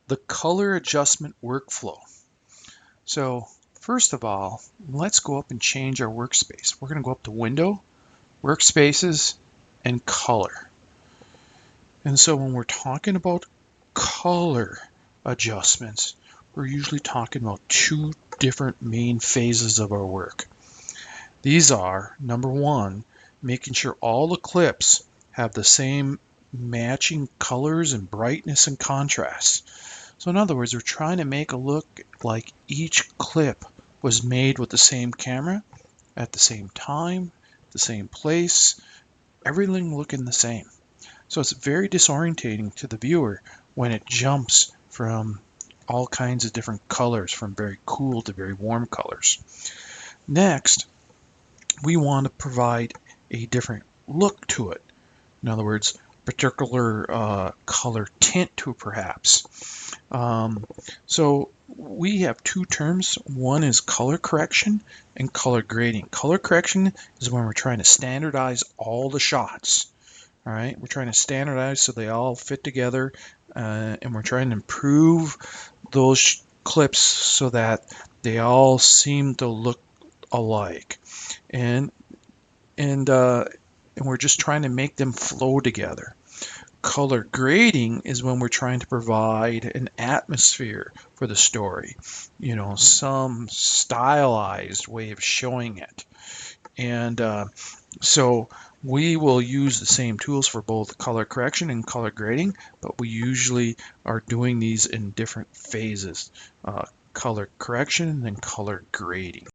the color adjustment workflow. So first of all, let's go up and change our workspace. We're going to go up to Window, Workspaces, and Color. And so when we're talking about color adjustments, we're usually talking about two different main phases of our work. These are, number one, making sure all the clips have the same matching colors and brightness and contrast. So in other words, we're trying to make it look like each clip was made with the same camera at the same time, the same place, everything looking the same. So it's very disorientating to the viewer when it jumps from all kinds of different colors, from very cool to very warm colors. Next, we want to provide a different look to it. In other words, particular color tint to it perhaps. So we have two terms. One is color correction and color grading. Color correction is when we're trying to standardize all the shots. All right, we're trying to standardize so they all fit together, and we're trying to improve those clips so that they all seem to look alike, and and uh, and we're just trying to make them flow together. Color grading is when we're trying to provide an atmosphere for the story, some stylized way of showing it. And so we will use the same tools for both color correction and color grading, but we usually are doing these in different phases, color correction and then color grading.